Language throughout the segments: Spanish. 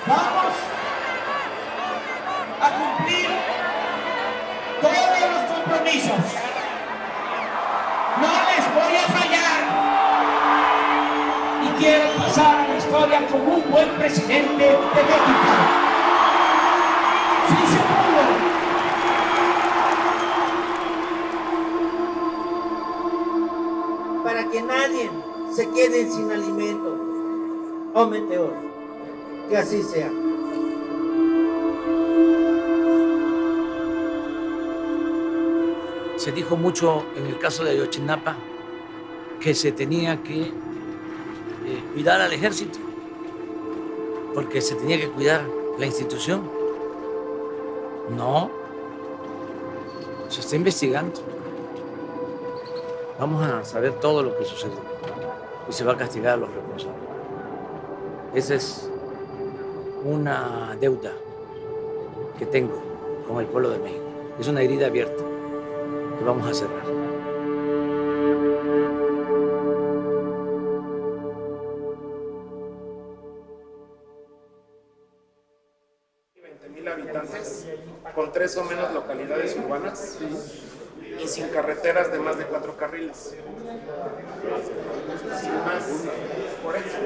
Vamos a cumplir todos los compromisos. No les voy a fallar. Y quiero pasar a la historia como un buen presidente de México. ¡Sí se pudo! Para que nadie se quede sin alimento o meteor. Que así sea. Se dijo mucho en el caso de Ayotzinapa que se tenía que cuidar al ejército, porque se tenía que cuidar la institución. No, se está investigando. Vamos a saber todo lo que sucedió y se va a castigar a los responsables. Esa es una deuda que tengo con el pueblo de México. Es una herida abierta que vamos a cerrar. Habitantes, con 3 o menos localidades urbanas y sin carreteras de más de 4 carriles. Sin más, por eso.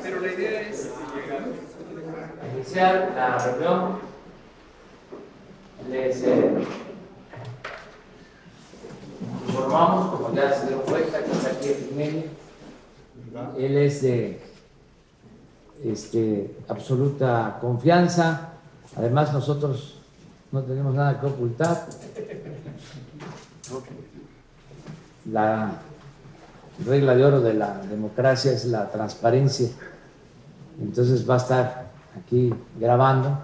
Pero la idea es iniciar la reunión. Les informamos, como ya se dieron cuenta, que está aquí Jiménez. Él es de absoluta confianza. Además, nosotros no tenemos nada que ocultar. La regla de oro de la democracia es la transparencia. Entonces va a estar aquí grabando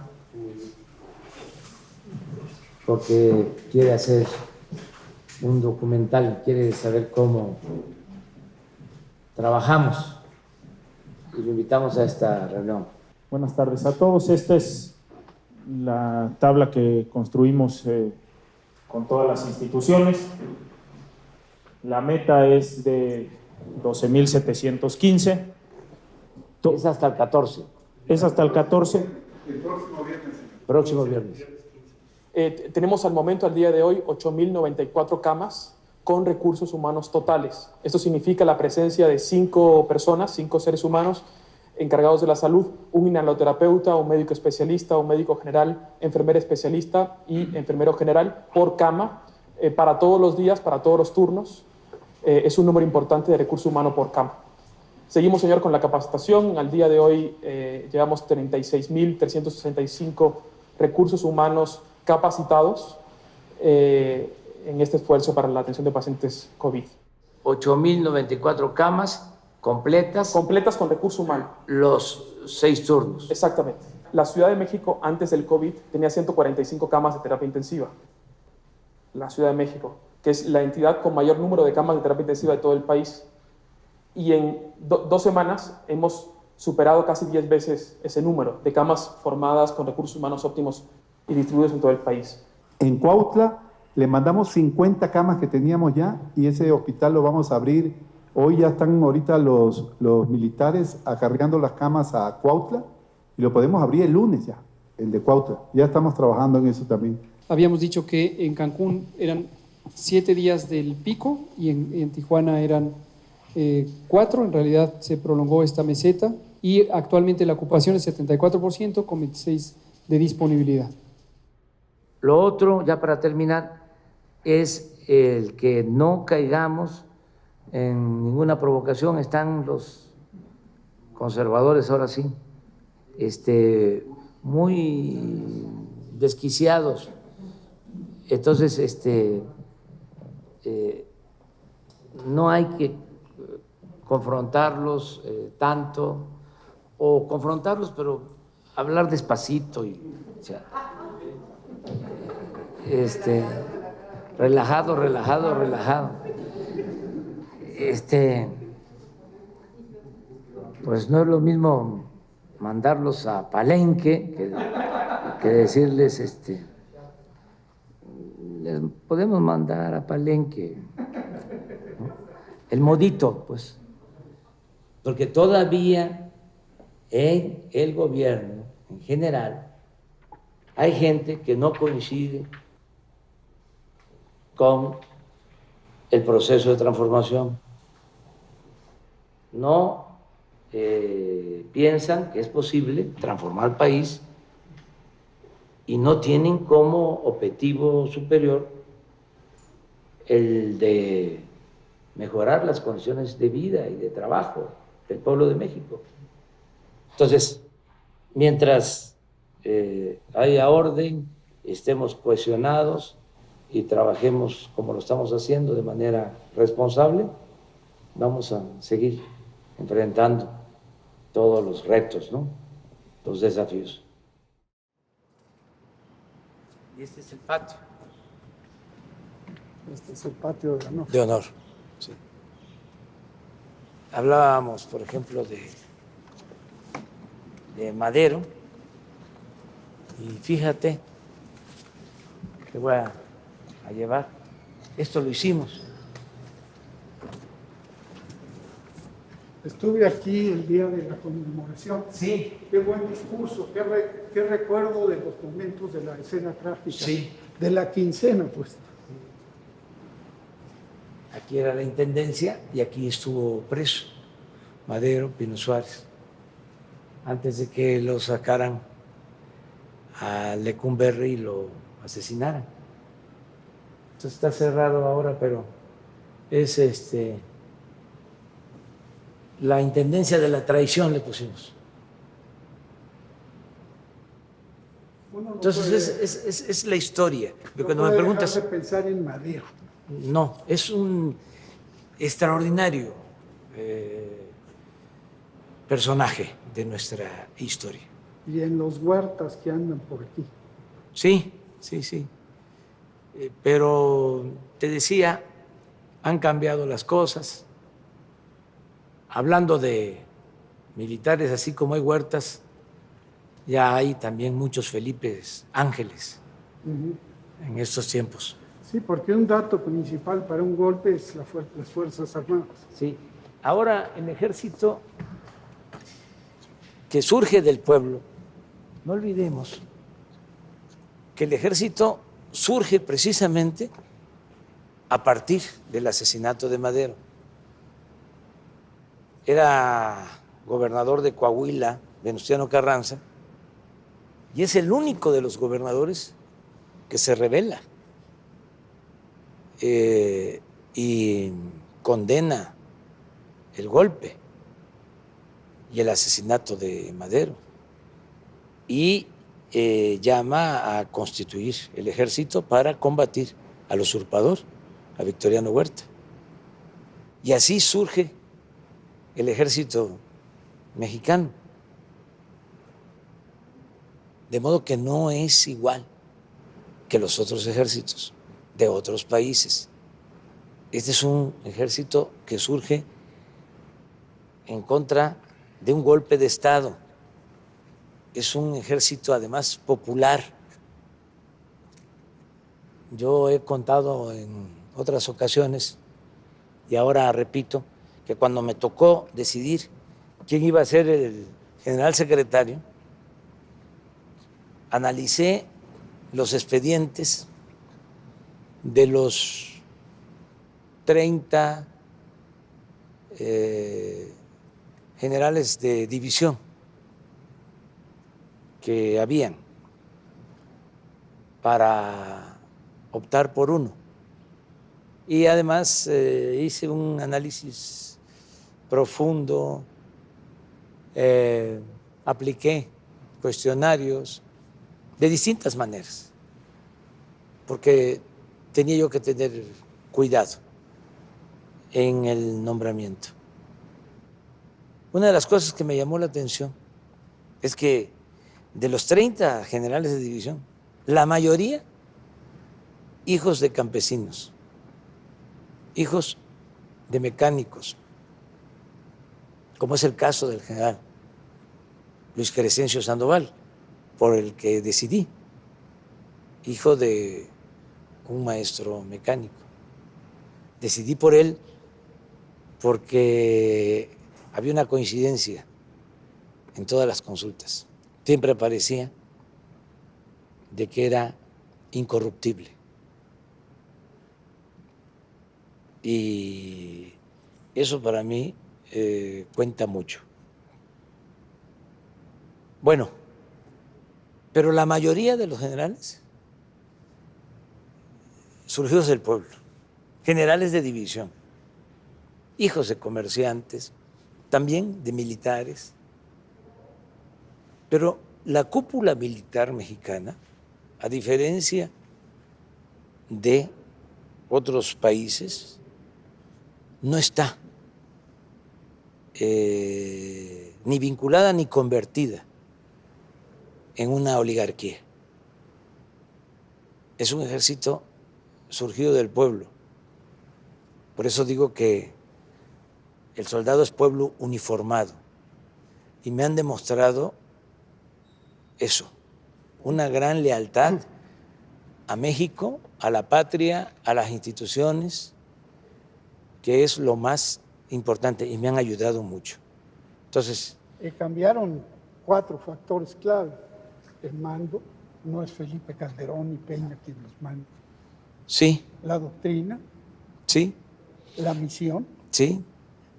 porque quiere hacer un documental, quiere saber cómo trabajamos y lo invitamos a esta reunión. Buenas tardes a todos. Esta es la tabla que construimos con todas las instituciones. La meta es de 12,715. Es hasta el 14. Es hasta el 14. El próximo viernes. Próximo viernes. Tenemos al momento, al día de hoy, 8,094 camas con recursos humanos totales. Esto significa la presencia de 5 personas, 5 seres humanos encargados de la salud, un inhaloterapeuta, un médico especialista, un médico general, enfermera especialista y enfermero general por cama para todos los días, para todos los turnos. Es un número importante de recurso humano por cama. Seguimos, señor, con la capacitación. Al día de hoy llevamos 36,365 recursos humanos capacitados en este esfuerzo para la atención de pacientes COVID. 8,094 camas completas. Completas con recurso humano. Los 6 turnos. Exactamente. La Ciudad de México, antes del COVID, tenía 145 camas de terapia intensiva. La Ciudad de México, que es la entidad con mayor número de camas de terapia intensiva de todo el país. Y en 2 semanas hemos superado casi 10 veces ese número de camas formadas con recursos humanos óptimos y distribuidos en todo el país. En Cuautla le mandamos 50 camas que teníamos ya y ese hospital lo vamos a abrir. Hoy ya están ahorita los militares acarreando las camas a Cuautla y lo podemos abrir el lunes ya, el de Cuautla. Ya estamos trabajando en eso también. Habíamos dicho que en Cancún eran 7 días del pico y en Tijuana eran 4. En realidad se prolongó esta meseta y actualmente la ocupación es 74% con 26% de disponibilidad. Lo otro, ya para terminar, es el que no caigamos en ninguna provocación. Están los conservadores ahora sí, muy desquiciados. Entonces, no hay que confrontarlos tanto, o confrontarlos, pero hablar despacito y, o sea, relajado. Pues no es lo mismo mandarlos a Palenque que decirles les podemos mandar a Palenque, ¿no? El modito, pues, porque todavía en el gobierno en general hay gente que no coincide con el proceso de transformación. No piensan que es posible transformar el país y no tienen como objetivo superior el de mejorar las condiciones de vida y de trabajo del pueblo de México. Entonces, mientras haya orden, estemos cohesionados y trabajemos como lo estamos haciendo de manera responsable, vamos a seguir enfrentando todos los retos, ¿no? Los desafíos. Y este es el patio. Este es el patio de honor. De honor, sí. Hablábamos, por ejemplo, de Madero, y fíjate, te voy a llevar, esto lo hicimos. Estuve aquí el día de la conmemoración. Sí. Qué buen discurso, qué recuerdo de los momentos de la escena trágica. Sí. De la quincena, pues. Aquí era la intendencia y aquí estuvo preso Madero, Pino Suárez, antes de que lo sacaran a Lecumberri y lo asesinaran. Entonces está cerrado ahora, pero es la intendencia de la traición le pusimos. Entonces es la historia. No Cuando me puede preguntas, dejar de pensar en Madero. no, es un extraordinario personaje de nuestra historia. Y en los huertas que andan por aquí. Sí, sí, sí. Pero te decía, han cambiado las cosas. Hablando de militares, así como hay Huertas, ya hay también muchos Felipes Ángeles en estos tiempos. Sí, porque un dato principal para un golpe es las Fuerzas Armadas. Sí. Ahora el ejército que surge del pueblo, no olvidemos que el ejército surge precisamente a partir del asesinato de Madero. Era gobernador de Coahuila, Venustiano Carranza, y es el único de los gobernadores que se rebela y condena el golpe y el asesinato de Madero y llama a constituir el ejército para combatir al usurpador, a Victoriano Huerta. Y así surge el ejército mexicano. De modo que no es igual que los otros ejércitos de otros países. Este es un ejército que surge en contra de un golpe de Estado. Es un ejército además popular. Yo he contado en otras ocasiones y ahora repito que cuando me tocó decidir quién iba a ser el general secretario, analicé los expedientes de los 30 generales de división que habían para optar por uno. Y además hice un análisis profundo, apliqué cuestionarios de distintas maneras, porque tenía yo que tener cuidado en el nombramiento. Una de las cosas que me llamó la atención es que de los 30 generales de división, la mayoría hijos de campesinos, hijos de mecánicos, como es el caso del general Luis Crescencio Sandoval, por el que decidí, hijo de un maestro mecánico. Decidí por él porque había una coincidencia en todas las consultas. Siempre parecía de que era incorruptible. Y eso para mí cuenta mucho. Bueno, pero la mayoría de los generales surgidos del pueblo, generales de división, hijos de comerciantes, también de militares. Pero la cúpula militar mexicana, a diferencia de otros países, no está ni vinculada ni convertida en una oligarquía. Es un ejército surgido del pueblo. Por eso digo que el soldado es pueblo uniformado. Y me han demostrado eso, una gran lealtad a México, a la patria, a las instituciones, que es lo más importante, y me han ayudado mucho. Entonces, cambiaron 4 factores clave. El mando, no es Felipe Calderón ni Peña quien los manda. sí, La doctrina, sí, la misión, sí,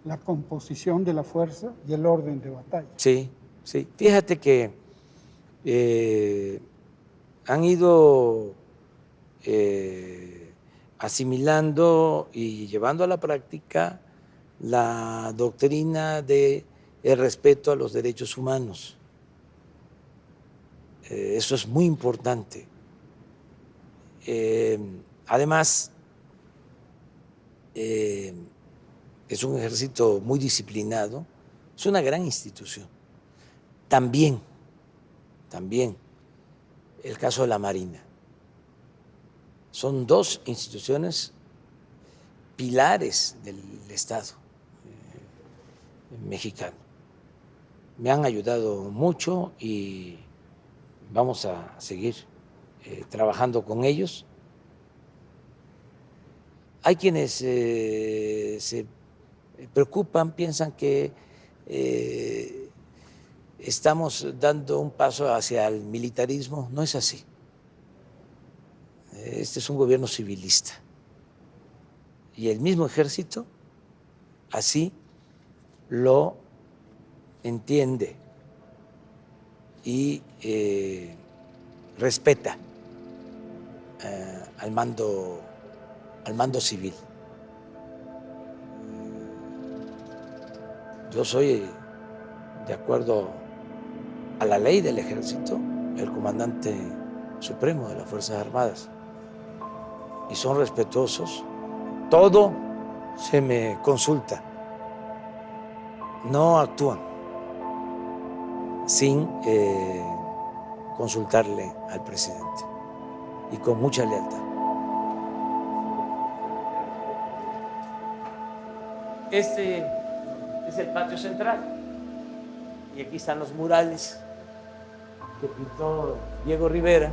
la composición de la fuerza y el orden de batalla. sí, sí. Fíjate que han ido asimilando y llevando a la práctica la doctrina de el respeto a los derechos humanos. Eso es muy importante. Además, es un ejército muy disciplinado, es una gran institución. También el caso de la Marina. Son 2 instituciones pilares del Estado mexicano. Me han ayudado mucho y vamos a seguir trabajando con ellos. Hay quienes se preocupan, piensan que estamos dando un paso hacia el militarismo. No es así. Este es un gobierno civilista. Y el mismo ejército así lo entiende y respeta al mando civil. Yo soy, de acuerdo a la ley del ejército, el comandante supremo de las Fuerzas Armadas, y son respetuosos. Todo se me consulta. No actúan sin consultarle al presidente, y con mucha lealtad. Este es el patio central y aquí están los murales que pintó Diego Rivera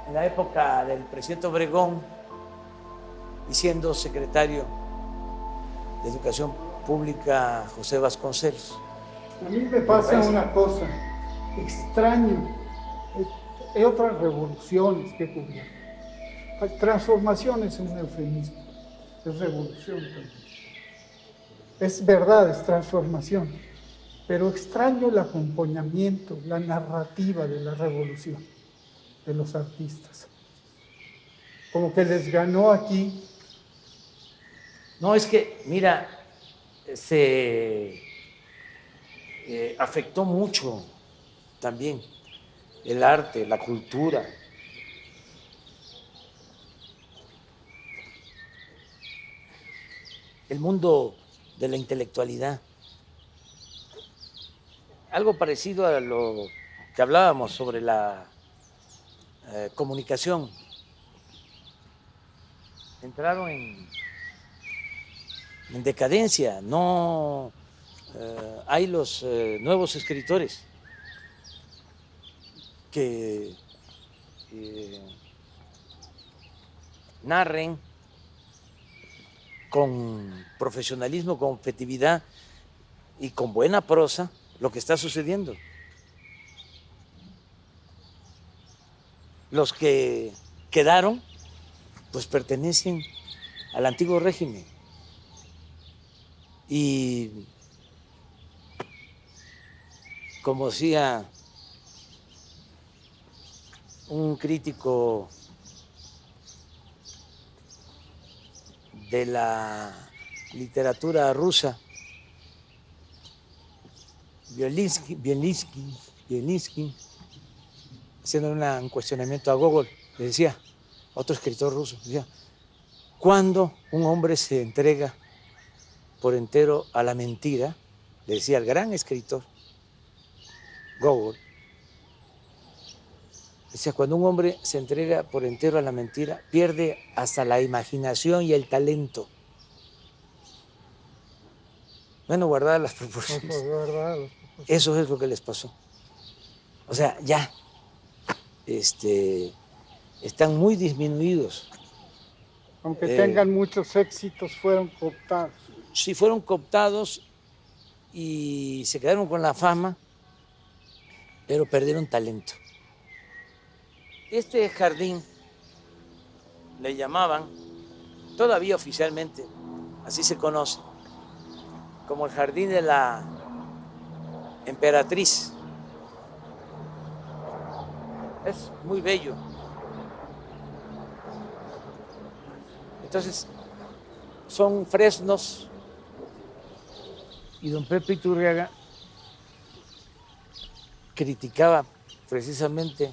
en la época del presidente Obregón, y siendo secretario de Educación Pública José Vasconcelos. A mí me pasa una cosa, extraño, hay otras revoluciones que ocurrieron. Hay transformaciones, es un eufemismo, es revolución también. Es verdad, es transformación, pero extraño el acompañamiento, la narrativa de la revolución de los artistas. Como que les ganó aquí. No, es que, mira, se afectó mucho también el arte, la cultura. El mundo de la intelectualidad. Algo parecido a lo que hablábamos sobre la comunicación. Entraron en decadencia, no hay los nuevos escritores que narren con profesionalismo, con objetividad y con buena prosa lo que está sucediendo. Los que quedaron, pues pertenecen al antiguo régimen. Y como decía un crítico de la literatura rusa, Bielinsky, haciendo un cuestionamiento a Gogol, le decía, otro escritor ruso, decía, ¿cuándo un hombre se entrega por entero a la mentira? Le decía al gran escritor Gogol, decía, cuando un hombre se entrega por entero a la mentira, pierde hasta la imaginación y el talento. Bueno, guardadas las proporciones. Eso es lo que les pasó. O sea, ya están muy disminuidos. Aunque tengan muchos éxitos, fueron cooptados. Sí, fueron cooptados y se quedaron con la fama, pero perdieron talento. Este jardín le llamaban, todavía oficialmente, así se conoce, como el jardín de la emperatriz. Es muy bello. Entonces, son fresnos y don Pepe Iturriaga criticaba precisamente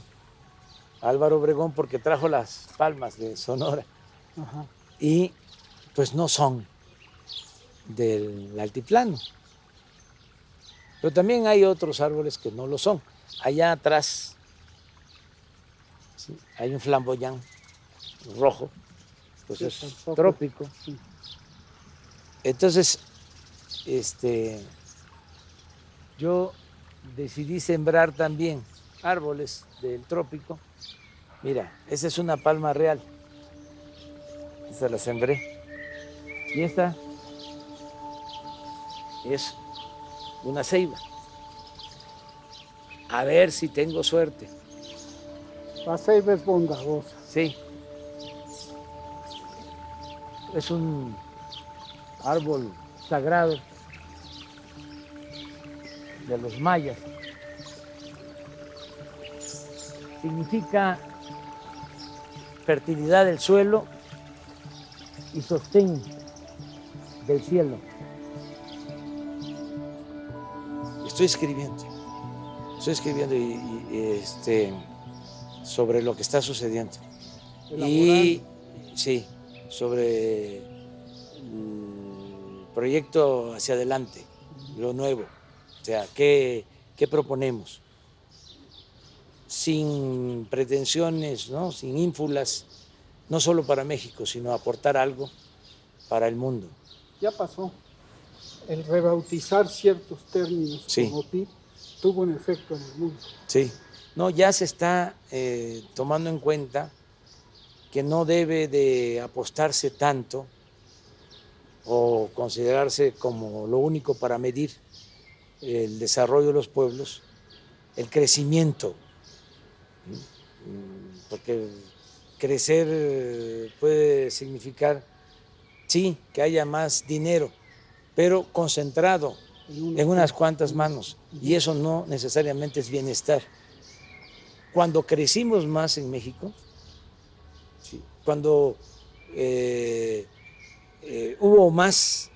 a Álvaro Obregón porque trajo las palmas de Sonora. Ajá. Y pues no son del altiplano. Pero también hay otros árboles que no lo son. Allá atrás, ¿sí?, hay un flamboyán rojo, pues es trópico. Sí. Entonces, yo decidí sembrar también árboles del trópico. Mira, esa es una palma real. Esa la sembré. Y esta es una ceiba. A ver si tengo suerte. La ceiba es bondadosa. Sí. Es un árbol sagrado de los mayas. Significa fertilidad del suelo y sostén del cielo. Estoy escribiendo sobre lo que está sucediendo. Y sí, sobre el proyecto hacia adelante, lo nuevo. O sea, ¿qué proponemos? Sin pretensiones, ¿no?, sin ínfulas, no solo para México, sino aportar algo para el mundo. Ya pasó. El rebautizar ciertos términos como PIB tuvo un efecto en el mundo. Sí, no, ya se está tomando en cuenta que no debe de apostarse tanto o considerarse como lo único para medir el desarrollo de los pueblos, el crecimiento, porque crecer puede significar, sí, que haya más dinero, pero concentrado en unas cuantas manos, y eso no necesariamente es bienestar. Cuando crecimos más en México, ¿sí?, cuando hubo más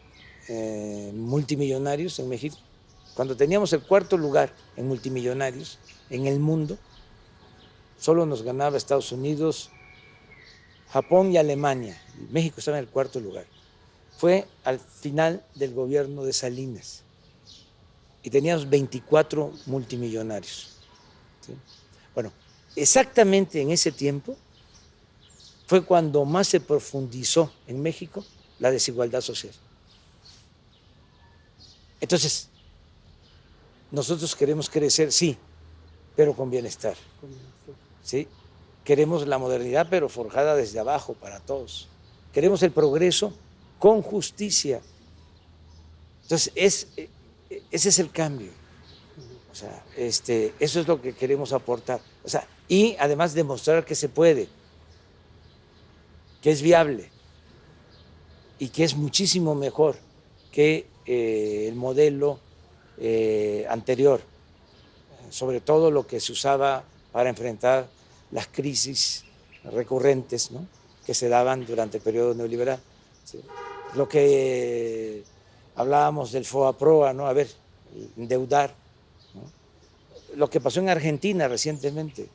multimillonarios en México, cuando teníamos el cuarto lugar en multimillonarios en el mundo, solo nos ganaba Estados Unidos, Japón y Alemania. México estaba en el cuarto lugar. Fue al final del gobierno de Salinas y teníamos 24 multimillonarios. ¿Sí? Bueno, exactamente en ese tiempo fue cuando más se profundizó en México la desigualdad social. Entonces, nosotros queremos crecer, sí, pero con bienestar. ¿Sí? Queremos la modernidad, pero forjada desde abajo para todos. Queremos el progreso con justicia. Entonces, ese es el cambio. O sea, eso es lo que queremos aportar. O sea, y además demostrar que se puede, que es viable y que es muchísimo mejor que el modelo anterior, sobre todo lo que se usaba para enfrentar las crisis recurrentes, ¿no?, que se daban durante el periodo neoliberal. ¿Sí? Lo que hablábamos del FOA-PROA, ¿no? A ver, endeudar, ¿no? Lo que pasó en Argentina recientemente.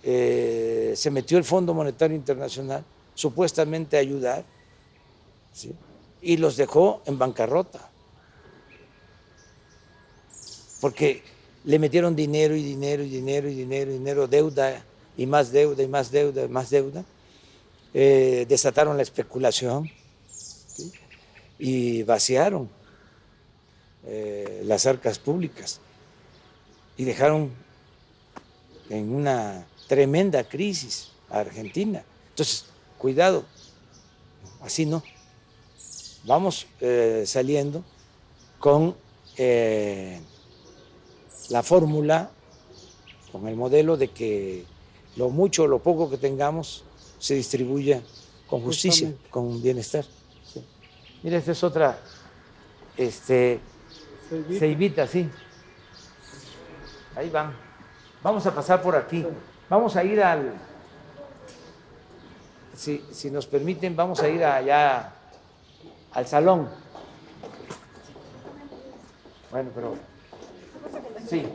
Se metió el Fondo Monetario Internacional supuestamente a ayudar, ¿sí?, y los dejó en bancarrota, porque le metieron dinero y dinero y dinero y dinero y dinero, deuda y más deuda y más deuda y más deuda, desataron la especulación, ¿sí?, y vaciaron las arcas públicas y dejaron en una tremenda crisis a Argentina. Entonces, cuidado, así no. Vamos saliendo con la fórmula, con el modelo de que lo mucho o lo poco que tengamos se distribuya con justicia, con bienestar. Sí. Mira, esta es otra ceibita, sí. Ahí van. Vamos a pasar por aquí. Vamos a ir si nos permiten, vamos a ir allá al salón. Bueno, pero sí.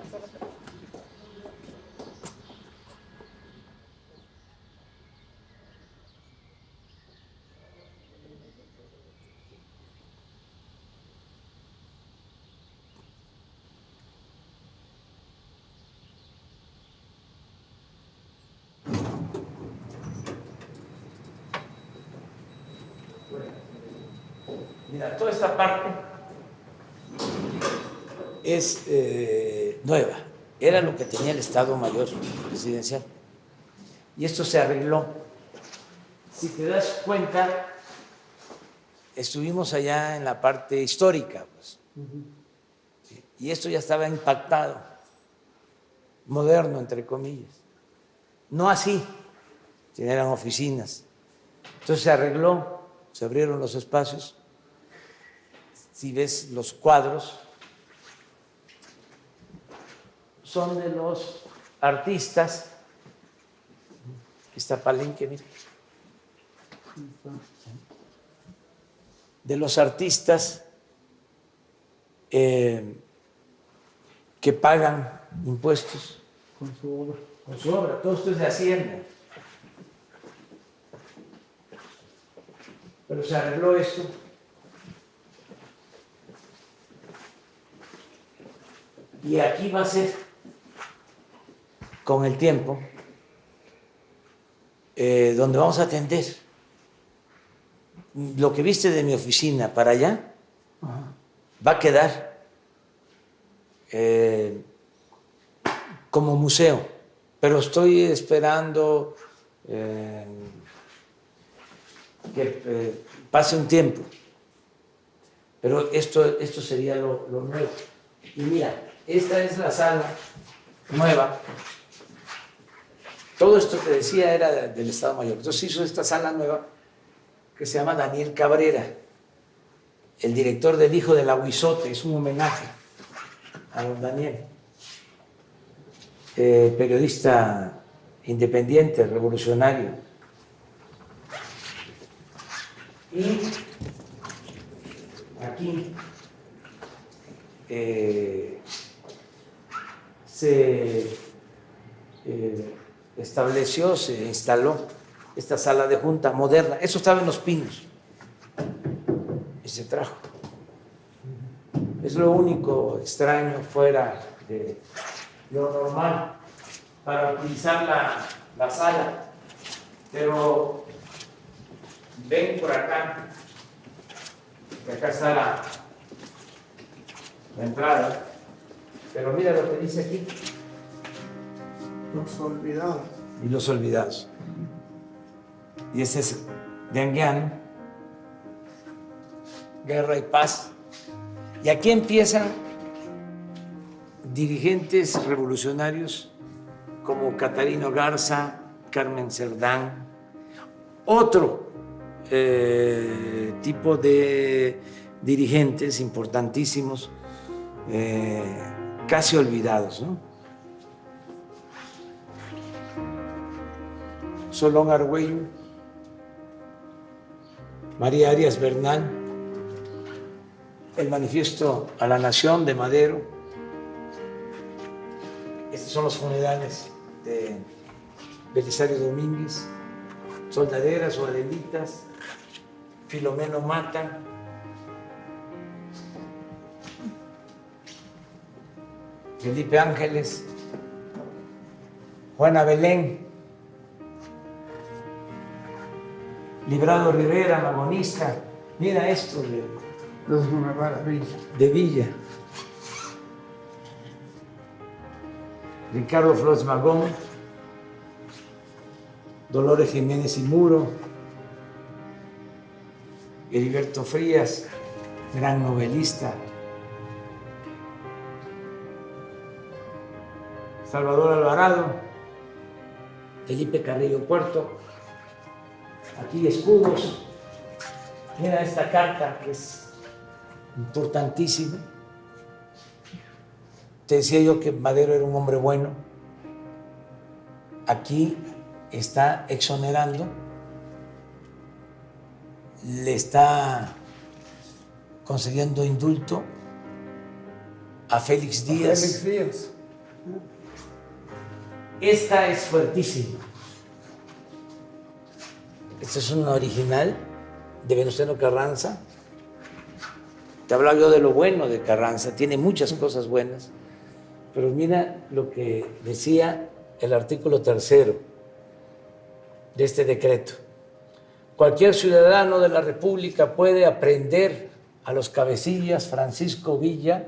Mira, toda esta parte es nueva, era lo que tenía el Estado Mayor Presidencial y esto se arregló. Si te das cuenta, estuvimos allá en la parte histórica, pues, ¿sí?, y esto ya estaba impactado, moderno, entre comillas, no así, eran oficinas. Entonces se arregló, se abrieron los espacios. Si ves los cuadros, son de los artistas. Aquí está Palenque, mira. De los artistas que pagan impuestos Con su obra. con su obra. Todo esto es de Hacienda. Pero se arregló esto. Y aquí va a ser, con el tiempo, donde vamos a atender. Lo que viste de mi oficina para allá va a quedar como museo, pero estoy esperando que pase un tiempo. Pero esto sería lo nuevo. Y mira, esta es la sala nueva. Todo esto que decía era del Estado Mayor. Entonces hizo esta sala nueva que se llama Daniel Cabrera, el director del Hijo del Aguizote. Es un homenaje a don Daniel, periodista independiente, revolucionario. Y aquí se estableció, se instaló esta sala de junta moderna. Eso estaba en Los Pinos y se trajo. Es lo único extraño fuera de lo normal para utilizar la sala. Pero ven por acá, que acá está la entrada. Pero mira lo que dice aquí. Los olvidados. y los olvidados. Y ese es de Anguiano, Guerra y Paz. Y aquí empiezan dirigentes revolucionarios como Catarino Garza, Carmen Cerdán, otro tipo de dirigentes importantísimos, casi olvidados, ¿no? Solón Argüello, María Arias Bernal, el Manifiesto a la Nación de Madero. Estos son los funerales de Belisario Domínguez, Soldaderas o Adelitas, Filomeno Mata, Felipe Ángeles, Juana Belén, Librado Rivera, magonista. Mira esto Es una maravilla. de Villa. Ricardo Flores Magón, Dolores Jiménez y Muro, Heriberto Frías, gran novelista, Salvador Alvarado, Felipe Carrillo Puerto, aquí escudos. Mira esta carta que es importantísima. Te decía yo que Madero era un hombre bueno. Aquí está exonerando, le está concediendo indulto a Félix Díaz. Félix Díaz. Esta es fuertísima. Esta es una original de Venustiano Carranza. Te hablaba yo de lo bueno de Carranza, tiene muchas cosas buenas, pero mira lo que decía el artículo 3 de este decreto. Cualquier ciudadano de la República puede aprehender a los cabecillas Francisco Villa,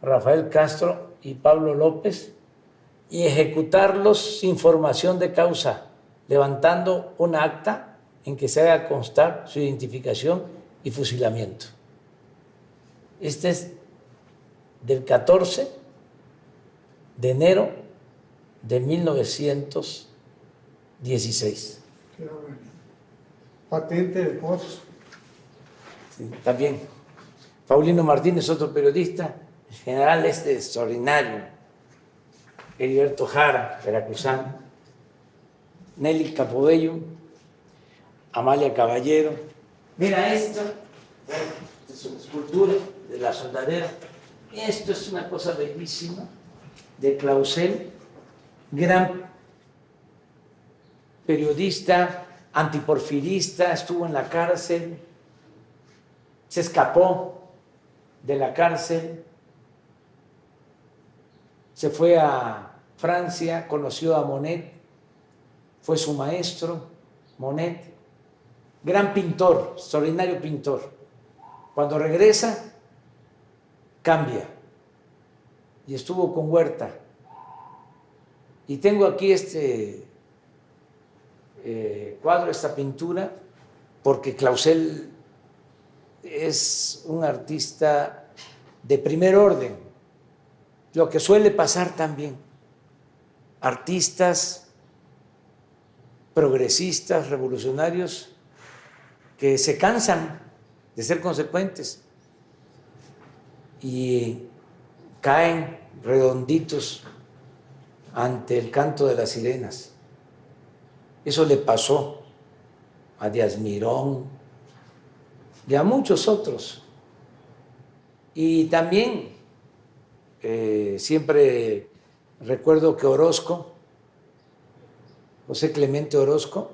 Rafael Castro y Pablo López y ejecutarlos sin formación de causa, levantando un acta en que se haga constar su identificación y fusilamiento. Este es del 14 de enero de 1916. Qué bueno. Patente de Pozo. Sí, también. Paulino Martínez, otro periodista, el general extraordinario, Heriberto Jara, veracruzano, Nelly Capobello, Amalia Caballero. Mira esto, es una escultura de la soldadera. Esto es una cosa bellísima de Clausel, gran periodista, antiporfirista, estuvo en la cárcel, se escapó de la cárcel, se fue a Francia, conoció a Monet, fue su maestro, Monet, gran pintor, extraordinario pintor. Cuando regresa, cambia y estuvo con Huerta. Y tengo aquí este cuadro, esta pintura, porque Clausel es un artista de primer orden, lo que suele pasar también. Artistas progresistas, revolucionarios, que se cansan de ser consecuentes y caen redonditos ante el canto de las sirenas. Eso le pasó a Díaz Mirón y a muchos otros. Y también siempre recuerdo que Orozco, José Clemente Orozco,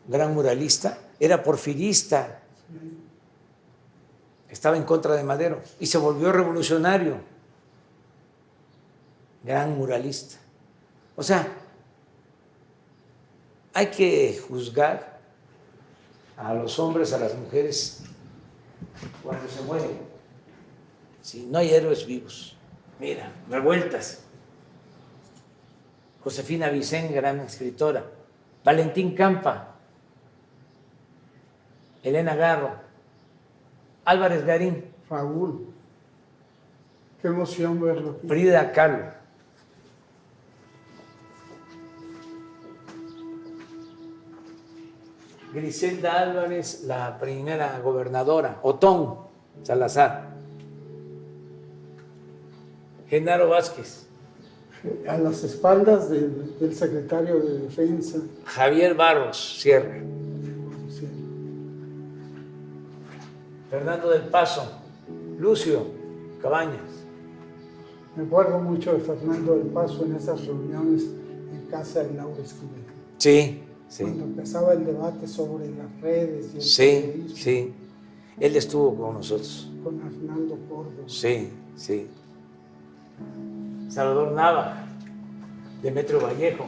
gran muralista, era porfirista, estaba en contra de Madero y se volvió revolucionario, gran muralista. O sea, hay que juzgar a los hombres, a las mujeres, cuando se mueren. Si no hay héroes vivos. Mira, revueltas. Josefina Vicén, gran escritora, Valentín Campa, Elena Garro, Álvarez Garín, Raúl, qué emoción verlo aquí. Frida Kahlo. Griselda Álvarez, la primera gobernadora, Otón Salazar, Genaro Vázquez, A las espaldas del secretario de Defensa. Javier Barros Sierra, Sí. Fernando del Paso, Lucio Cabañas, Me acuerdo mucho de Fernando del Paso en esas reuniones en casa de Laura Esquivel. sí, sí, Cuando empezaba el debate sobre las redes y el sí, periodismo, sí, él estuvo con nosotros, con Arnaldo Córdoba. sí, sí. Salvador Nava, Demetrio Vallejo,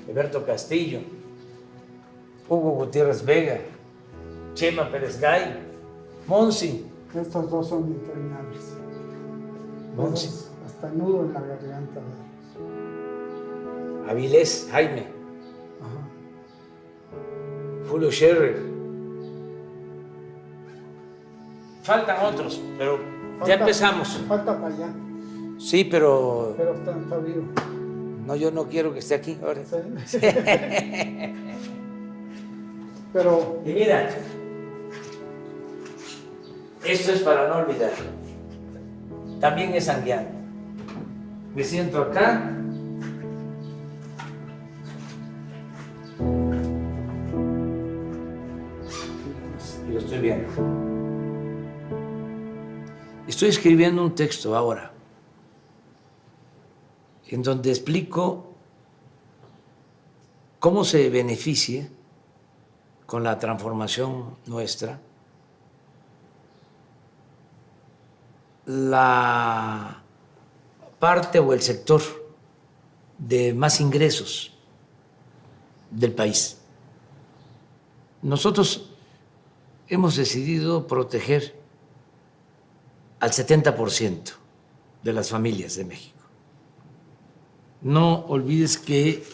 Alberto Castillo, Hugo Gutiérrez Vega, Chema Pérez Gay, Monsi, Estos dos son entrañables. Monsi, Esos hasta nudo en la garganta. Avilés Jaime, Ajá. Julio Scherer. Faltan otros, pero ya empezamos. Falta para allá, Sí, pero pero está vivo. no, yo no quiero que esté aquí ahora. Sí. Pero Y mira, esto es para no olvidar. También es sanguiano. Me siento acá. Y lo estoy viendo. Estoy escribiendo un texto ahora en donde explico cómo se beneficia con la transformación nuestra la parte o el sector de más ingresos del país. Nosotros hemos decidido proteger al 70% de las familias de México. No olvides que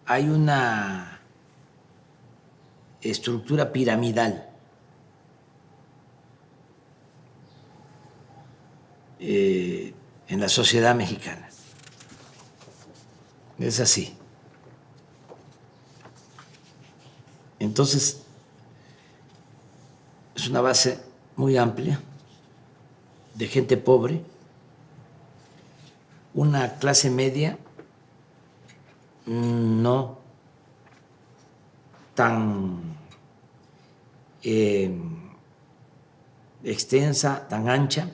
hay una estructura piramidal en la sociedad mexicana. Es así. Entonces, es una base muy amplia de gente pobre, una clase media no tan extensa, tan ancha,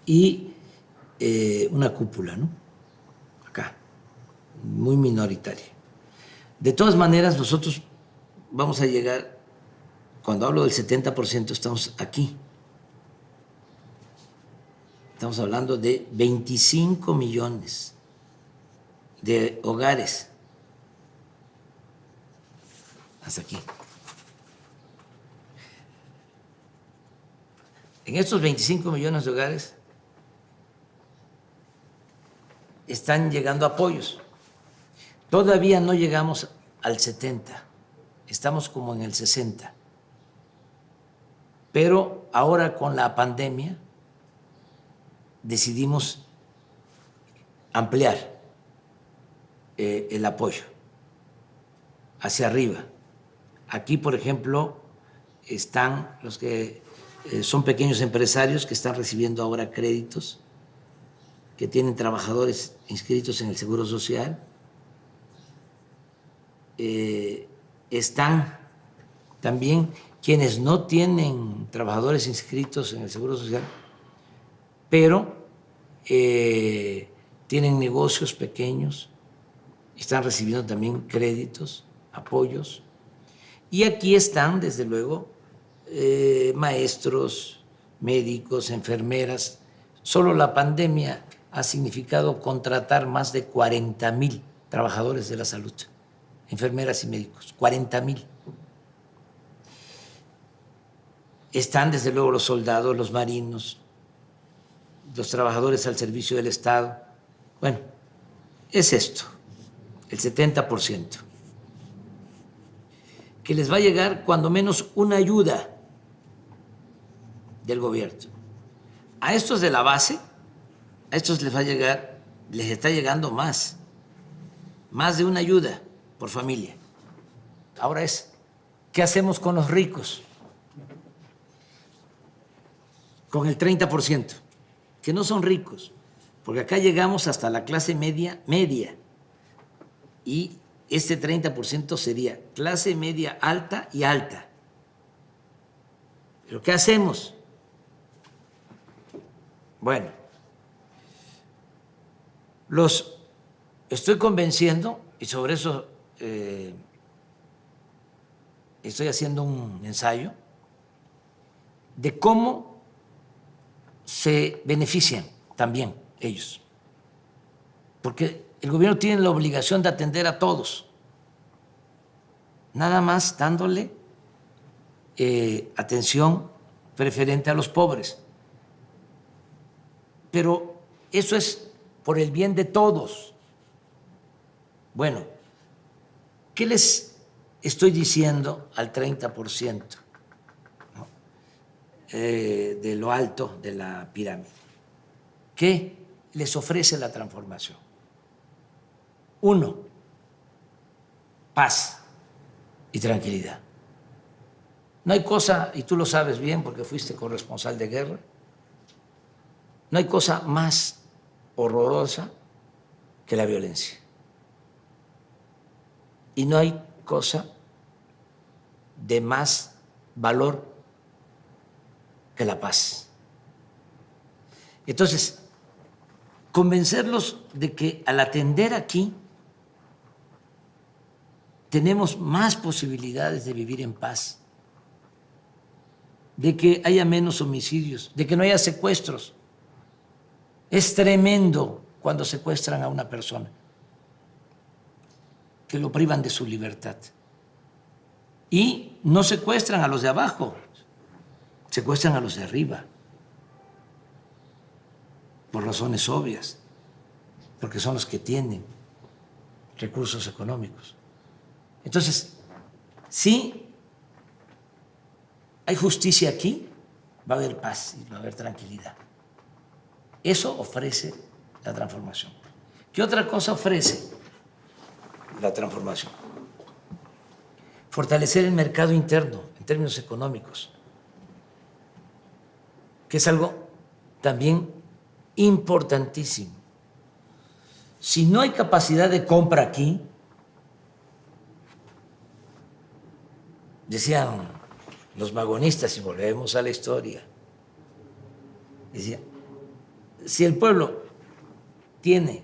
y una cúpula, ¿no? Acá, muy minoritaria. De todas maneras, nosotros vamos a llegar, cuando hablo del 70%, estamos aquí. Estamos hablando de 25 millones de hogares. Hasta aquí. En estos 25 millones de hogares están llegando apoyos. Todavía no llegamos al 70, estamos como en el 60. Pero ahora con la pandemia decidimos ampliar el apoyo hacia arriba. Aquí, por ejemplo, están los que son pequeños empresarios que están recibiendo ahora créditos, que tienen trabajadores inscritos en el Seguro Social. Están también quienes no tienen trabajadores inscritos en el Seguro Social, pero tienen negocios pequeños, están recibiendo también créditos, apoyos. Y aquí están, desde luego, maestros, médicos, enfermeras. Solo la pandemia ha significado contratar más de 40,000 trabajadores de la salud, enfermeras y médicos, 40,000. Están, desde luego, los soldados, los marinos, los trabajadores al servicio del Estado. Bueno, es esto, el 70%, que les va a llegar cuando menos una ayuda del gobierno. A estos de la base, a estos les va a llegar, les está llegando más de una ayuda por familia. Ahora es, ¿qué hacemos con los ricos? Con el 30%, que no son ricos, porque acá llegamos hasta la clase media, y este 30% sería clase media alta y alta. ¿Pero qué hacemos? Bueno, los estoy convenciendo, y sobre eso estoy haciendo un ensayo, de cómo se benefician también ellos. Porque el gobierno tiene la obligación de atender a todos, nada más dándole atención preferente a los pobres. Pero eso es por el bien de todos. Bueno, ¿qué les estoy diciendo al 30%, ¿no? De lo alto de la pirámide? ¿Qué les ofrece la transformación? 1, paz y tranquilidad. No hay cosa, y tú lo sabes bien porque fuiste corresponsal de guerra, no hay cosa más horrorosa que la violencia. Y no hay cosa de más valor que la paz. Entonces, convencerlos de que al atender aquí tenemos más posibilidades de vivir en paz, de que haya menos homicidios, de que no haya secuestros. Es tremendo cuando secuestran a una persona, que lo privan de su libertad. Y no secuestran a los de abajo, secuestran a los de arriba, por razones obvias, porque son los que tienen recursos económicos. Entonces, si hay justicia aquí, va a haber paz y va a haber tranquilidad. Eso ofrece la transformación. ¿Qué otra cosa ofrece la transformación? Fortalecer el mercado interno en términos económicos, que es algo también importantísimo. Si no hay capacidad de compra aquí, decían los magonistas, y volvemos a la historia, decían, si el pueblo tiene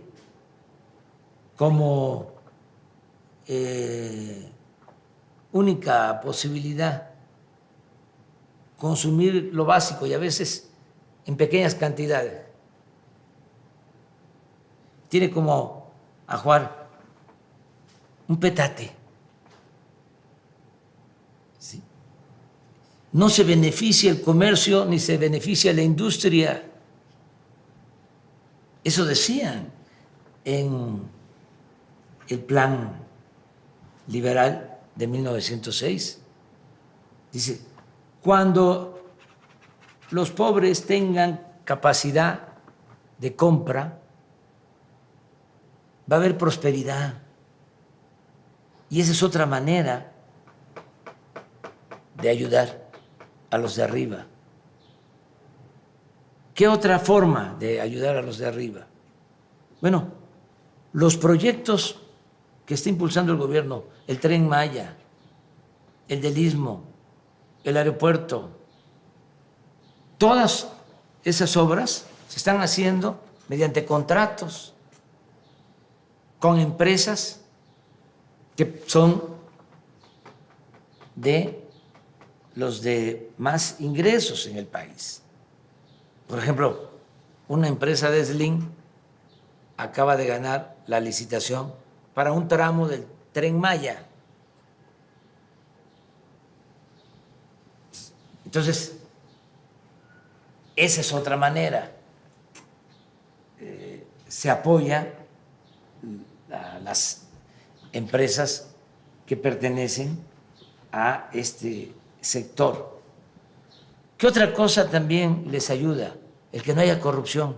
como única posibilidad consumir lo básico y a veces en pequeñas cantidades, tiene como ajuar un petate, ¿sí? No se beneficia el comercio ni se beneficia la industria. Eso decían en el plan liberal de 1906. Dice, cuando los pobres tengan capacidad de compra, va a haber prosperidad. Y esa es otra manera de ayudar a los de arriba. ¿Qué otra forma de ayudar a los de arriba? Bueno, los proyectos que está impulsando el gobierno, el Tren Maya, el del Istmo, el aeropuerto, todas esas obras se están haciendo mediante contratos con empresas que son de los de más ingresos en el país. Por ejemplo, una empresa de Slim acaba de ganar la licitación para un tramo del Tren Maya. Entonces, esa es otra manera. Se apoya las empresas que pertenecen a este sector. ¿Qué otra cosa también les ayuda? El que no haya corrupción,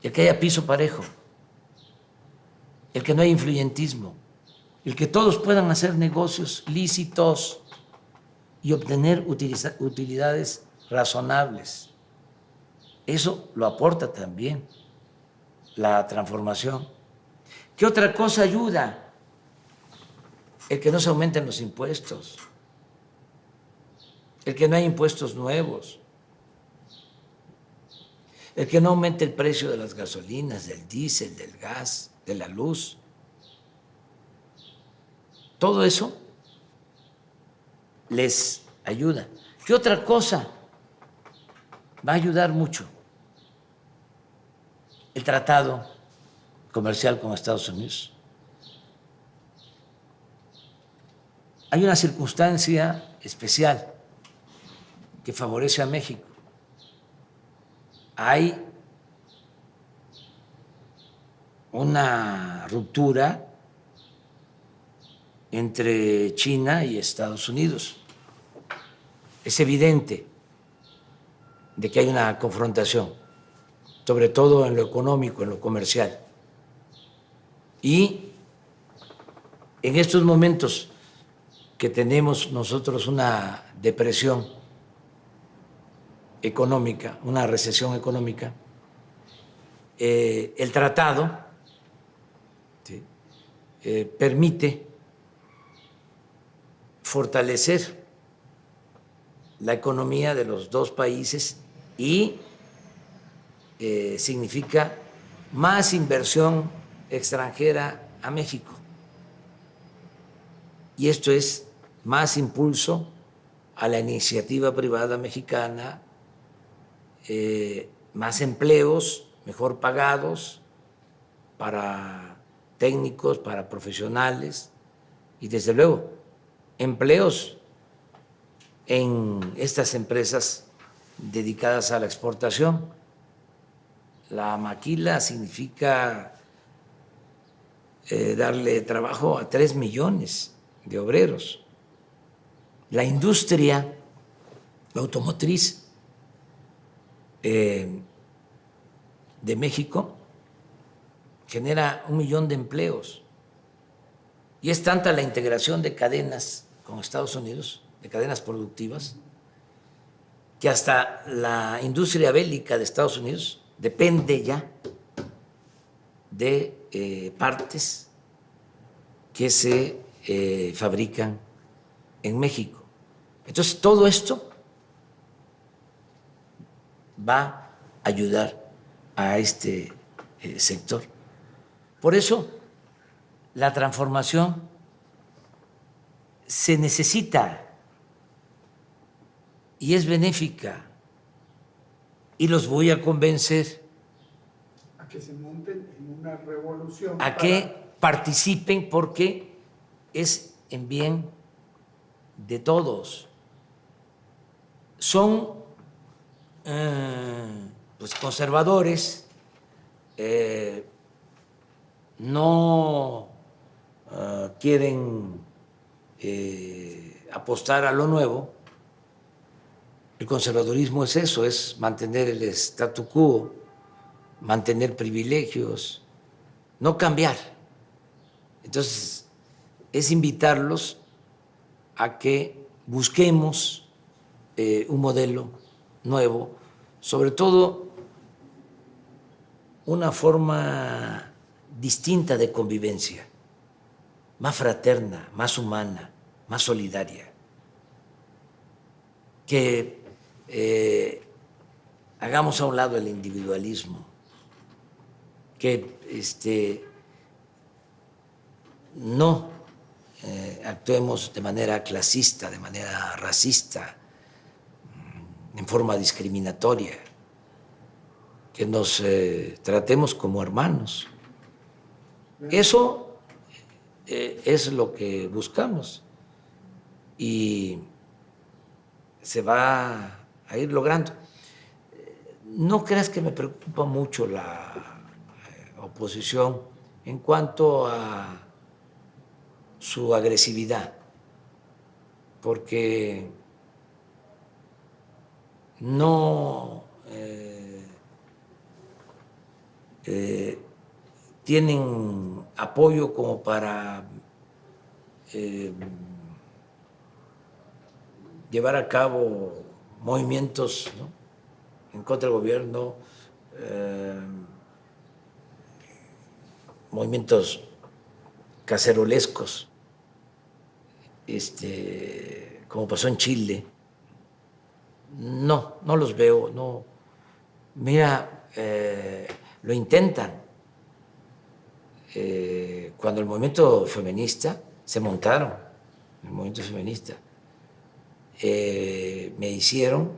el que haya piso parejo, el que no haya influyentismo, el que todos puedan hacer negocios lícitos y obtener utilidades razonables. Eso lo aporta también la transformación. ¿Qué otra cosa ayuda? El que no se aumenten los impuestos, el que no haya impuestos nuevos, el que no aumente el precio de las gasolinas, del diésel, del gas, de la luz. Todo eso les ayuda. ¿Qué otra cosa va a ayudar mucho? El tratado comercial con Estados Unidos. Hay una circunstancia especial que favorece a México. Hay una ruptura entre China y Estados Unidos. Es evidente de que hay una confrontación, sobre todo en lo económico, en lo comercial. Y en estos momentos que tenemos nosotros una depresión económica, una recesión económica, el tratado permite fortalecer la economía de los dos países y significa más inversión extranjera a México. Y esto es más impulso a la iniciativa privada mexicana, más empleos mejor pagados para técnicos, para profesionales y desde luego empleos en estas empresas dedicadas a la exportación. La maquila significa darle trabajo a 3 millones de obreros. La industria automotriz de México genera 1 millón de empleos y es tanta la integración de cadenas con Estados Unidos, de cadenas productivas, que hasta la industria bélica de Estados Unidos depende ya de partes que se fabrican en México. Entonces, todo esto va a ayudar a este sector. Por eso, la transformación se necesita y es benéfica y los voy a convencer a que se monten en una revolución, a que participen porque es en bien de todos. Son pues conservadores, no quieren apostar a lo nuevo. El conservadurismo es eso, es mantener el statu quo, mantener privilegios, no cambiar. Entonces, es invitarlos a que busquemos un modelo nuevo, sobre todo una forma distinta de convivencia, más fraterna, más humana, más solidaria, que hagamos a un lado el individualismo, que no actuemos de manera clasista, de manera racista, en forma discriminatoria, que nos tratemos como hermanos. Eso es lo que buscamos y se va a ir logrando. No creas que me preocupa mucho oposición en cuanto a su agresividad, porque no tienen apoyo como para llevar a cabo movimientos, ¿no?, en contra del gobierno, movimientos cacerolescos, como pasó en Chile. No los veo, no. Mira, lo intentan. Cuando el movimiento feminista se montaron, el movimiento feminista, me hicieron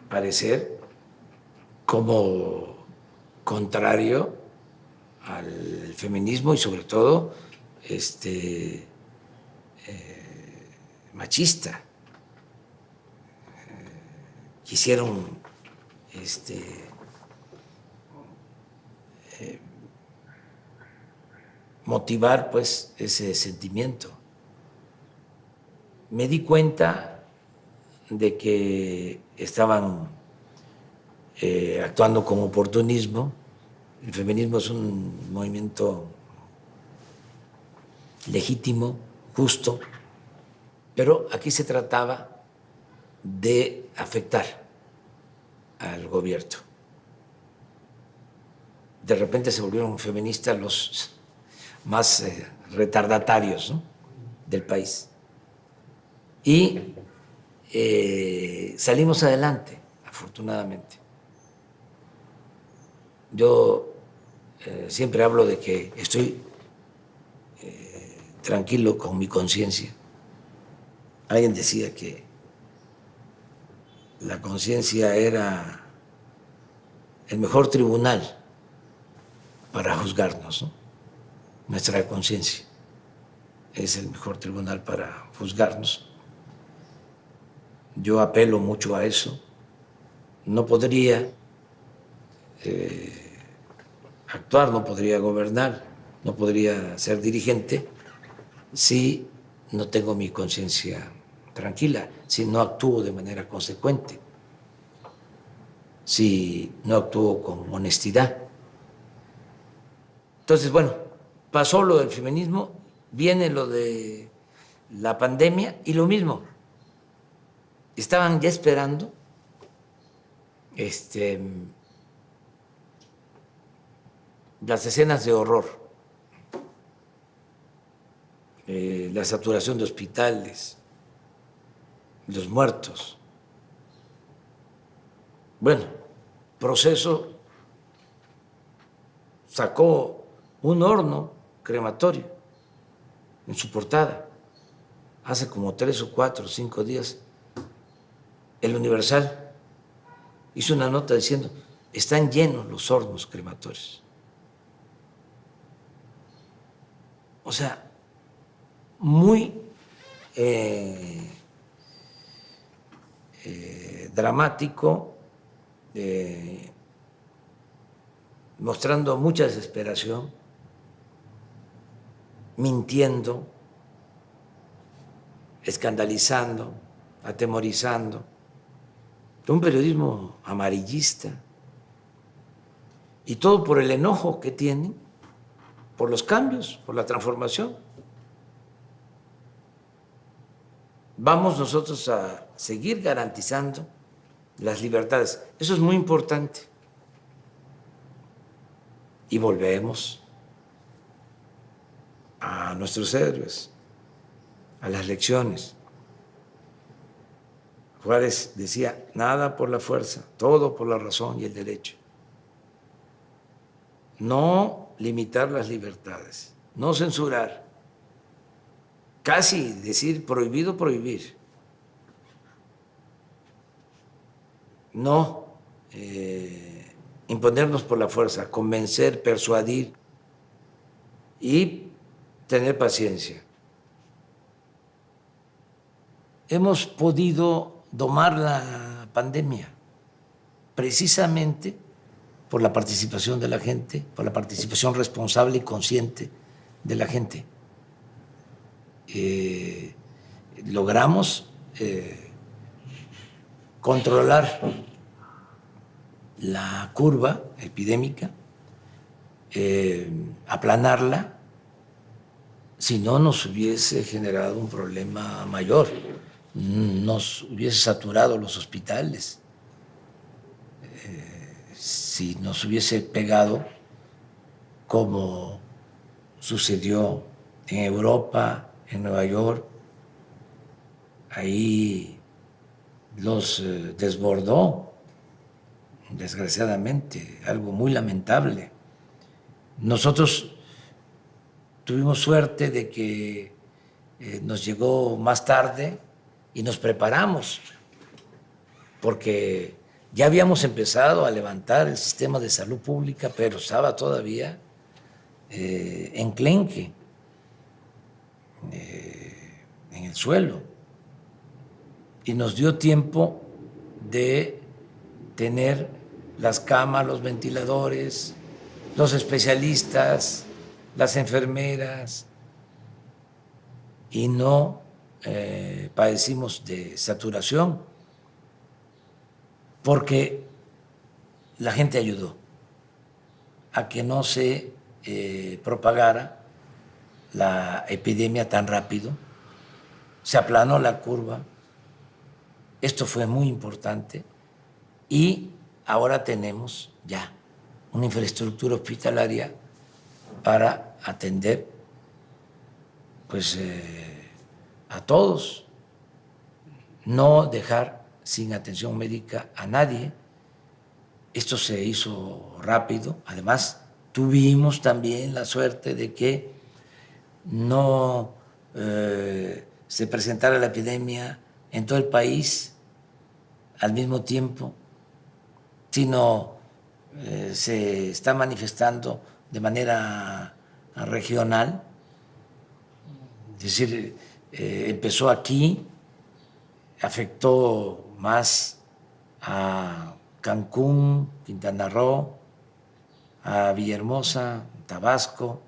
parecer como contrario al feminismo y sobre todo machista. Quisieron motivar pues ese sentimiento. Me di cuenta de que estaban actuando con oportunismo. El feminismo es un movimiento legítimo, justo, pero aquí se trataba de afectar al gobierno. De repente se volvieron feministas los más retardatarios, ¿no?, del país. Y salimos adelante, afortunadamente. Yo siempre hablo de que estoy tranquilo con mi conciencia. Alguien decía que la conciencia era el mejor tribunal para juzgarnos, ¿no? Nuestra conciencia es el mejor tribunal para juzgarnos. Yo apelo mucho a eso. No podría actuar, no podría gobernar, no podría ser dirigente si no tengo mi conciencia tranquila, si no actúo de manera consecuente, si no actúo con honestidad. Entonces, bueno, pasó lo del feminismo, viene lo de la pandemia y lo mismo. Estaban ya esperando las escenas de horror, la saturación de hospitales, los muertos. Bueno, Proceso sacó un horno crematorio en su portada hace como 3 o 4 o 5 días. El Universal hizo una nota diciendo: están llenos los hornos crematorios. O sea, muy dramático, mostrando mucha desesperación, mintiendo, escandalizando, atemorizando. Un periodismo amarillista. Y todo por el enojo que tienen, por los cambios, por la transformación. Vamos nosotros a seguir garantizando las libertades. Eso es muy importante. Y volvemos a nuestros héroes, a las lecciones. Juárez decía: nada por la fuerza, todo por la razón y el derecho. No limitar las libertades, no censurar, casi decir prohibido prohibir, no imponernos por la fuerza, convencer, persuadir y tener paciencia. Hemos podido domar la pandemia, precisamente por la participación de la gente, por la participación responsable y consciente de la gente. Logramos controlar la curva epidémica, aplanarla, si no nos hubiese generado un problema mayor, nos hubiese saturado los hospitales, si nos hubiese pegado como sucedió en Europa, en Nueva York, ahí los desbordó, desgraciadamente, algo muy lamentable. Nosotros tuvimos suerte de que nos llegó más tarde y nos preparamos, porque ya habíamos empezado a levantar el sistema de salud pública, pero estaba todavía enclenque, en el suelo. Y nos dio tiempo de tener las camas, los ventiladores, los especialistas, las enfermeras, y no padecimos de saturación, porque la gente ayudó a que no se propagara la epidemia tan rápido, se aplanó la curva. Esto fue muy importante y ahora tenemos ya una infraestructura hospitalaria para atender pues a todos, no dejar sin atención médica a nadie. Esto se hizo rápido. Además, tuvimos también la suerte de que no se presentara la epidemia en todo el país al mismo tiempo, sino se está manifestando de manera regional. Es decir, empezó aquí, afectó más a Cancún, Quintana Roo, a Villahermosa, Tabasco,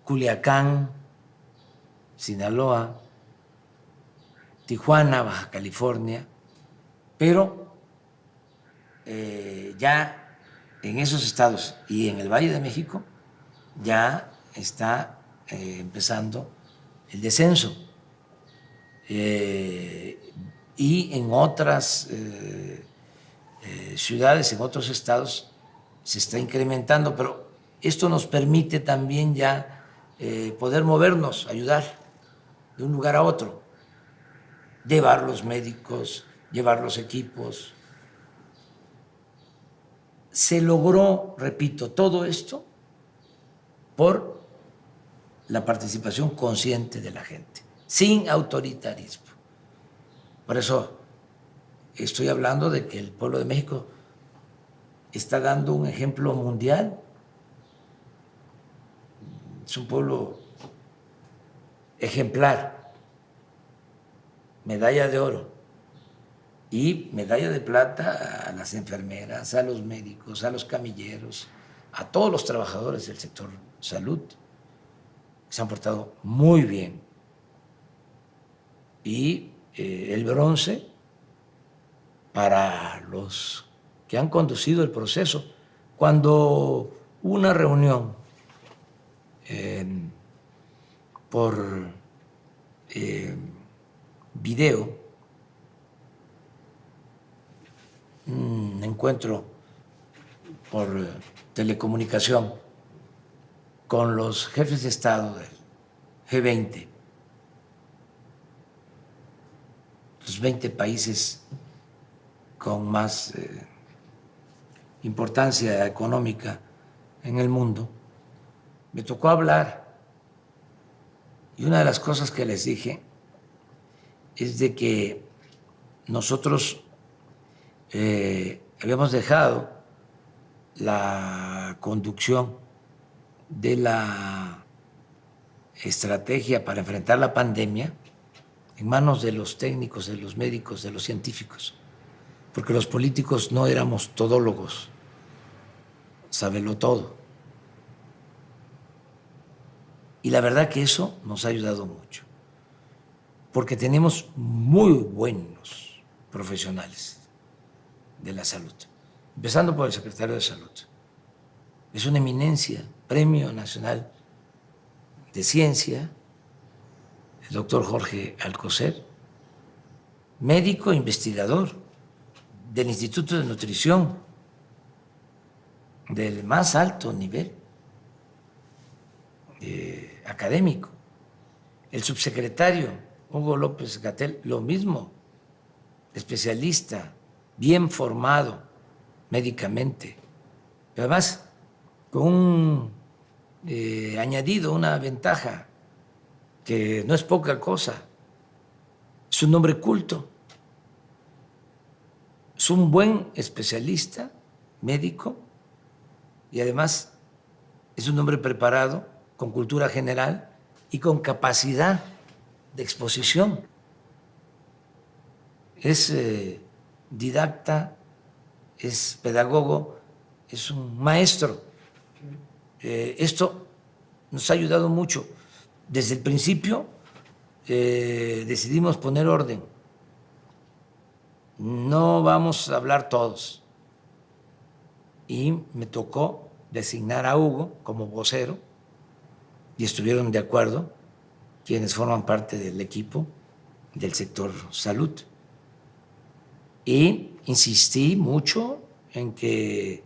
Culiacán, Sinaloa, Tijuana, Baja California, pero ya en esos estados y en el Valle de México ya está empezando el descenso, y en otras ciudades, en otros estados se está incrementando, pero esto nos permite también ya poder movernos, ayudar de un lugar a otro, llevar los médicos, llevar los equipos. Se logró, repito, todo esto por la participación consciente de la gente, sin autoritarismo. Por eso estoy hablando de que el pueblo de México está dando un ejemplo mundial. Es un pueblo ejemplar, medalla de oro y medalla de plata a las enfermeras, a los médicos, a los camilleros, a todos los trabajadores del sector salud, que se han portado muy bien. Y el bronce para los que han conducido el proceso. Cuando hubo una reunión por video, un encuentro por telecomunicación con los jefes de Estado del G20, los 20 países con más importancia económica en el mundo, me tocó hablar, y una de las cosas que les dije es de que nosotros habíamos dejado la conducción de la estrategia para enfrentar la pandemia en manos de los técnicos, de los médicos, de los científicos, porque los políticos no éramos todólogos, sabelo todo. Y la verdad que eso nos ha ayudado mucho, porque tenemos muy buenos profesionales de la salud, empezando por el secretario de Salud. Es una eminencia, Premio Nacional de Ciencia, el doctor Jorge Alcocer, médico investigador del Instituto de Nutrición del más alto nivel académico. El subsecretario Hugo López-Gatell, lo mismo, especialista, bien formado médicamente, pero además con un añadido, una ventaja que no es poca cosa, es un hombre culto, es un buen especialista médico y además es un hombre preparado, con cultura general y con capacidad de exposición. Es didacta, es pedagogo, es un maestro. Esto nos ha ayudado mucho. Desde el principio decidimos poner orden. No vamos a hablar todos. Y me tocó designar a Hugo como vocero y estuvieron de acuerdo quienes forman parte del equipo del sector salud. Y insistí mucho en que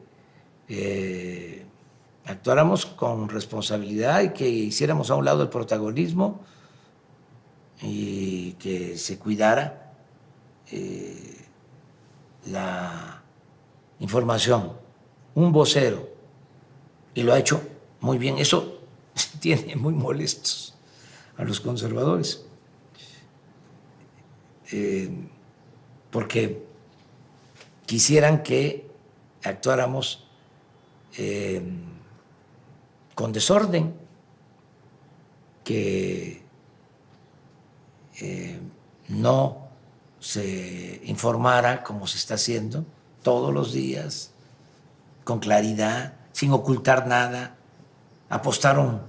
actuáramos con responsabilidad y que hiciéramos a un lado el protagonismo y que se cuidara la información. Un vocero, y lo ha hecho muy bien. Eso tiene muy molestos a los conservadores, porque quisieran que actuáramos con desorden, que no se informara como se está haciendo todos los días, con claridad, sin ocultar nada. Apostaron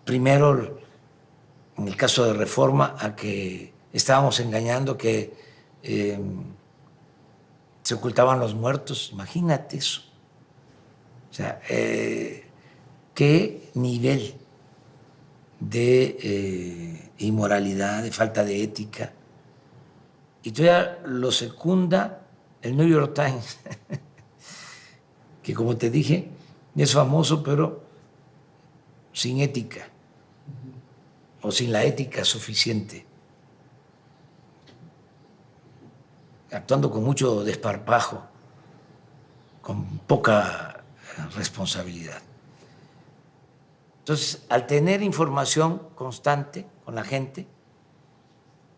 primero, en el caso de Reforma, a que estábamos engañando, que se ocultaban los muertos. Imagínate eso. O sea, qué nivel de inmoralidad, de falta de ética. Y todavía lo secunda el New York Times, que como te dije, es famoso, pero sin ética, o sin la ética suficiente, actuando con mucho desparpajo, con poca responsabilidad. Entonces, al tener información constante con la gente,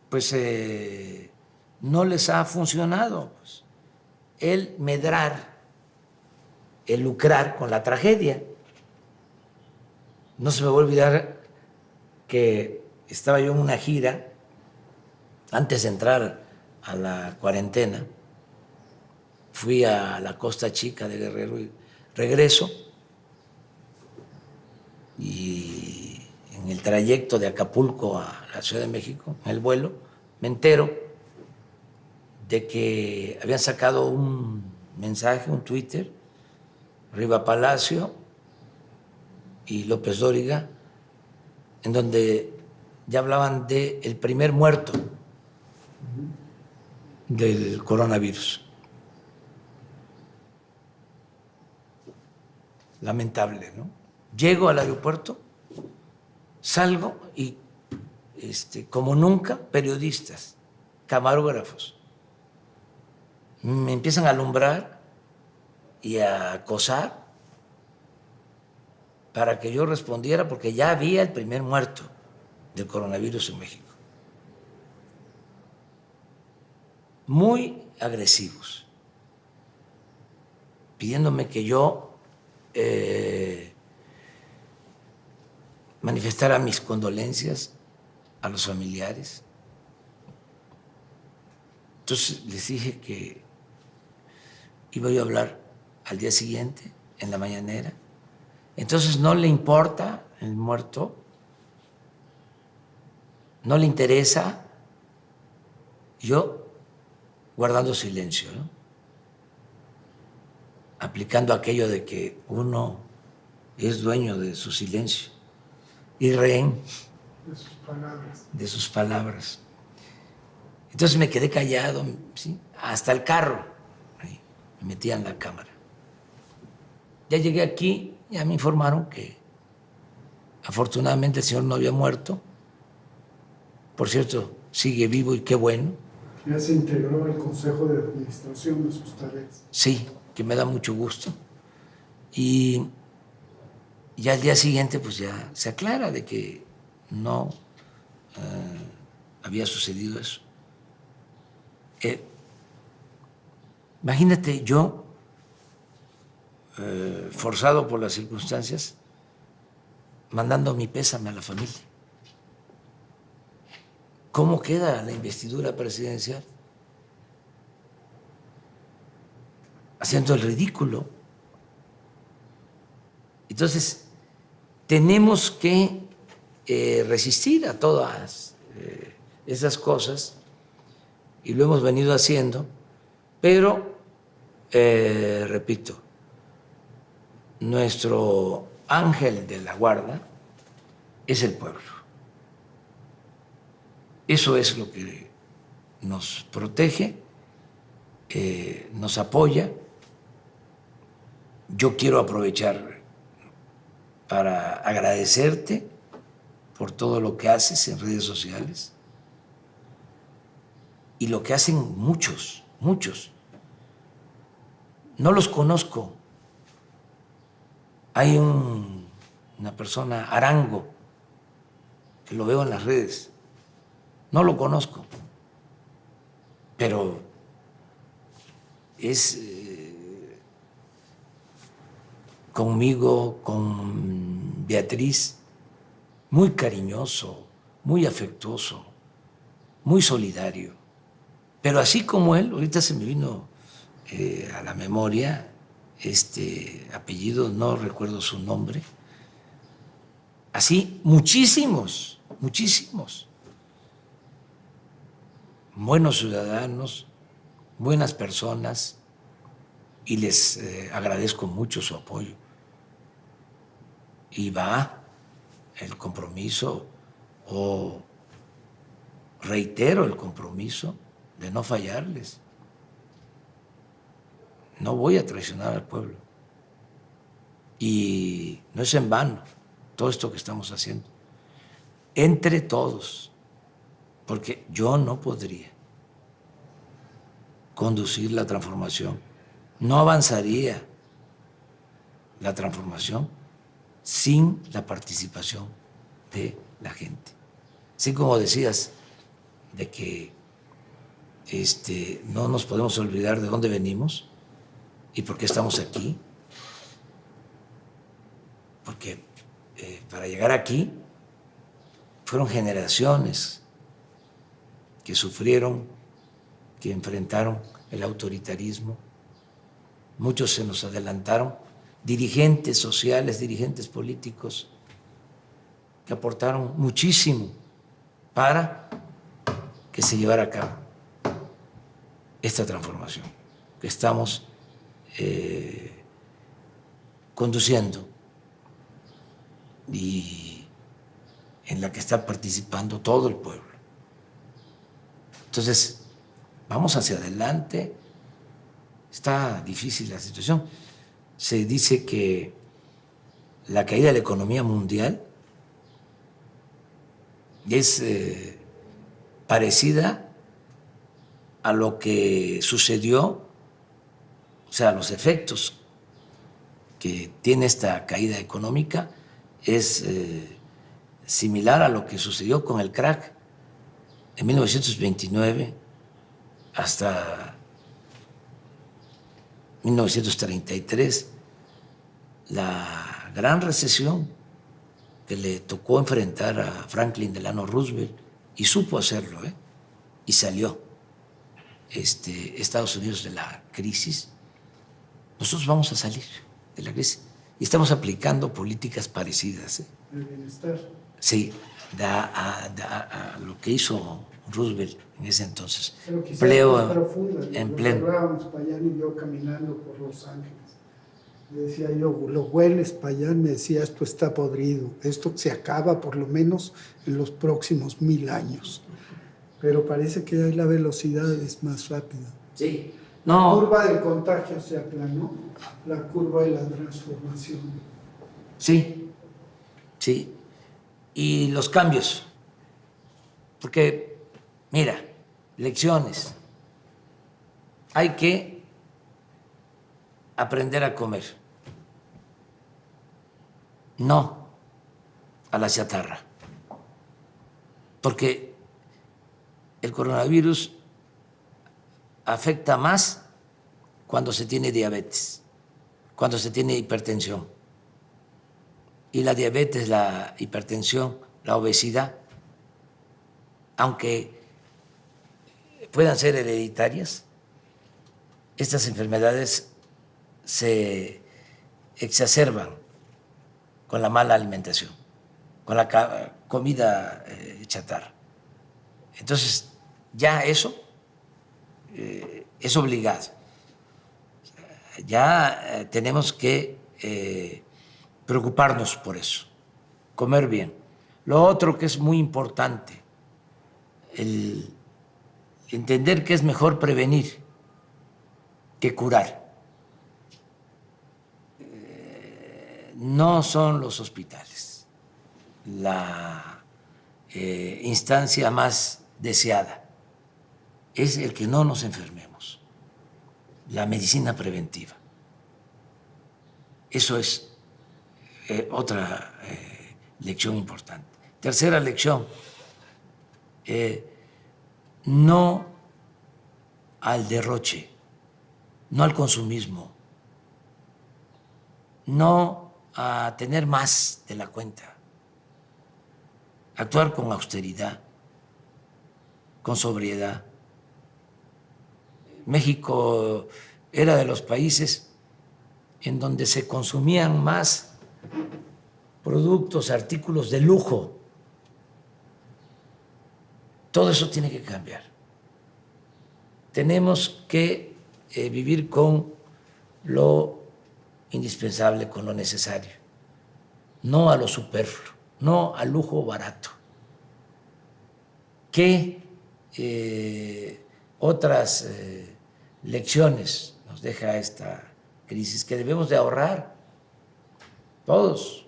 pues no les ha funcionado pues, el medrar, el lucrar con la tragedia. No se me va a olvidar que estaba yo en una gira antes de entrar a la cuarentena. Fui a la Costa Chica de Guerrero y regreso, y en el trayecto de Acapulco a la Ciudad de México, en el vuelo, me entero de que habían sacado un mensaje, un Twitter, Riva Palacio y López Dóriga, en donde ya hablaban del primer muerto del coronavirus. Lamentable, ¿no? Llego al aeropuerto, salgo y como nunca, periodistas, camarógrafos, me empiezan a alumbrar y a acosar para que yo respondiera, porque ya había el primer muerto del coronavirus en México. Muy agresivos, pidiéndome que yo manifestara mis condolencias a los familiares. Entonces les dije que iba yo a hablar al día siguiente, en la mañanera. Entonces no le importa el muerto, no le interesa, yo guardando silencio, ¿no? Aplicando aquello de que uno es dueño de su silencio y rehén de sus palabras. Entonces me quedé callado, ¿sí? Hasta el carro, ahí, me metía en la cámara. Ya llegué aquí, ya me informaron que afortunadamente el señor no había muerto. Por cierto, sigue vivo y qué bueno. Ya se integró al Consejo de Administración de sus tareas. Sí, que me da mucho gusto. Y ya al día siguiente pues ya se aclara de que no había sucedido eso. Imagínate yo, forzado por las circunstancias, mandando mi pésame a la familia. ¿Cómo queda la investidura presidencial? Haciendo el ridículo. Entonces, tenemos que resistir a todas esas cosas y lo hemos venido haciendo, pero, repito, nuestro ángel de la guarda es el pueblo. Eso es lo que nos protege, nos apoya. Yo quiero aprovechar para agradecerte por todo lo que haces en redes sociales y lo que hacen muchos, muchos. No los conozco. Hay una persona, Arango, que lo veo en las redes. No lo conozco, pero es conmigo, con Beatriz, muy cariñoso, muy afectuoso, muy solidario. Pero así como él, ahorita se me vino a la memoria este apellido, no recuerdo su nombre, así muchísimos, muchísimos. Buenos ciudadanos, buenas personas, y les agradezco mucho su apoyo. Y va el compromiso, o reitero el compromiso de no fallarles. No voy a traicionar al pueblo. Y no es en vano todo esto que estamos haciendo. Entre todos. Porque yo no podría conducir la transformación, no avanzaría la transformación sin la participación de la gente. Así como decías, de que no nos podemos olvidar de dónde venimos y por qué estamos aquí, porque para llegar aquí fueron generaciones que sufrieron, que enfrentaron el autoritarismo. Muchos se nos adelantaron, dirigentes sociales, dirigentes políticos, que aportaron muchísimo para que se llevara a cabo esta transformación que estamos conduciendo y en la que está participando todo el pueblo. Entonces, vamos hacia adelante. Está difícil la situación. Se dice que la caída de la economía mundial es parecida a lo que sucedió, o sea, los efectos que tiene esta caída económica es similar a lo que sucedió con el crack en 1929 hasta 1933, la gran recesión que le tocó enfrentar a Franklin Delano Roosevelt, y supo hacerlo, y salió Estados Unidos de la crisis, nosotros vamos a salir de la crisis y estamos aplicando políticas parecidas. El bienestar. Sí, a lo que hizo Roosevelt en ese entonces. Pero quizás Empleo más profunda. en pleno. Hablábamos Payán y yo caminando por Los Ángeles. Le decía yo, lo hueles, Payán, me decía, esto está podrido, esto se acaba por lo menos en los próximos 1000 años. Pero parece que ahí la velocidad es más rápida. Sí. La No. curva del contagio se aplanó, la curva de la transformación. Sí, sí. Y los cambios. Porque, mira, lecciones. Hay que aprender a comer. No a la chatarra. Porque el coronavirus afecta más cuando se tiene diabetes, cuando se tiene hipertensión. Y la diabetes, la hipertensión, la obesidad, aunque puedan ser hereditarias, estas enfermedades se exacerban con la mala alimentación, con la comida chatarra. Entonces, ya eso es obligado. Ya tenemos que preocuparnos por eso, comer bien. Lo otro que es muy importante, el entender que es mejor prevenir que curar. No son los hospitales la instancia más deseada, es el que no nos enfermemos, la medicina preventiva. Eso es otra lección importante. Tercera lección, no al derroche, no al consumismo, no a tener más de la cuenta, actuar con austeridad, con sobriedad. México era de los países en donde se consumían más productos, artículos de lujo. Todo eso tiene que cambiar. Tenemos que vivir con lo indispensable, con lo necesario, no a lo superfluo, no al lujo barato. ¿Qué otras lecciones nos deja esta crisis? Que debemos de ahorrar todos.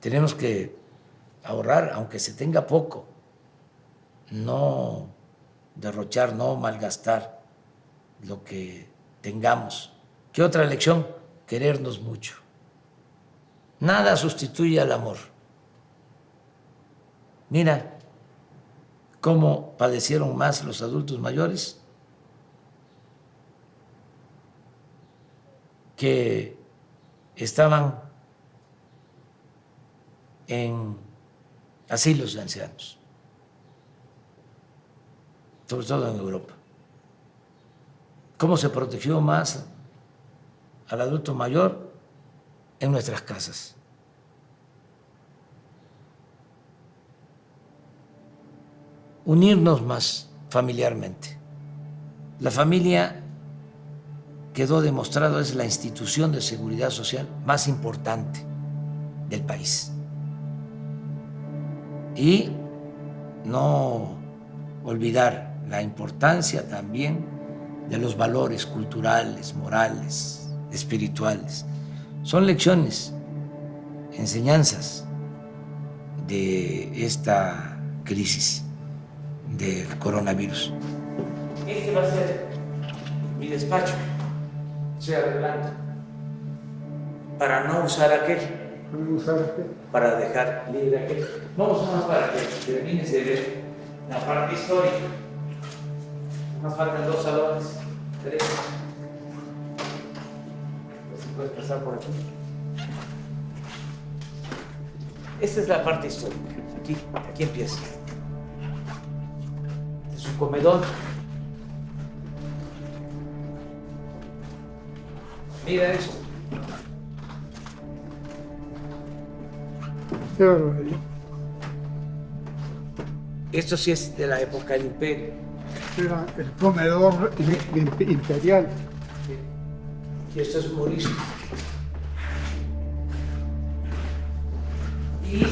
Tenemos que ahorrar, aunque se tenga poco, no derrochar, no malgastar lo que tengamos. ¿Qué otra lección? Querernos mucho. Nada sustituye al amor. Mira cómo padecieron más los adultos mayores que estaban en asilos de ancianos, sobre todo en Europa. ¿Cómo se protegió más al adulto mayor? En nuestras casas. Unirnos más familiarmente. La familia, quedó demostrado, es la institución de seguridad social más importante del país. Y no olvidar la importancia también de los valores culturales, morales, espirituales. Son lecciones, enseñanzas de esta crisis del coronavirus. Este va a ser mi despacho. Estoy arreglando para no usar aquel, para dejar libre aquel. Vamos más para que termines de ver la parte histórica. Nos faltan 2 salones, 3. Puedes pasar por aquí. Esta es la parte histórica. Aquí empieza. Se comedor. Mira esto. Qué barbaridad. Esto sí es de la época del Imperio. Era el comedor imperial. Y esto es morisco. Y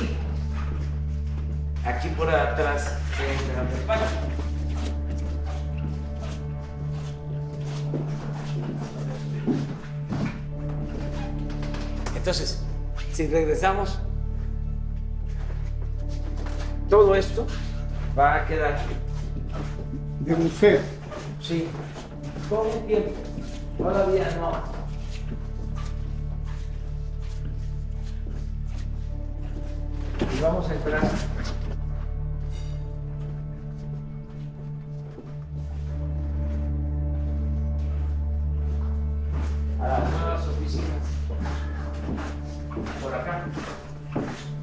aquí por atrás entra el despacho. Entonces, si regresamos, todo esto va a quedar De museo. sí, con un tiempo. Todavía no. Y vamos a entrar a las nuevas oficinas por acá.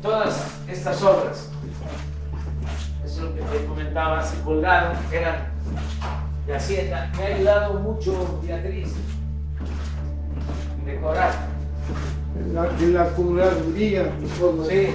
Todas estas obras, eso es lo que te comentaba, se colgaron, eran de Hacienda. Me ha ayudado mucho Beatriz en decorar. De la curaduría. Sí.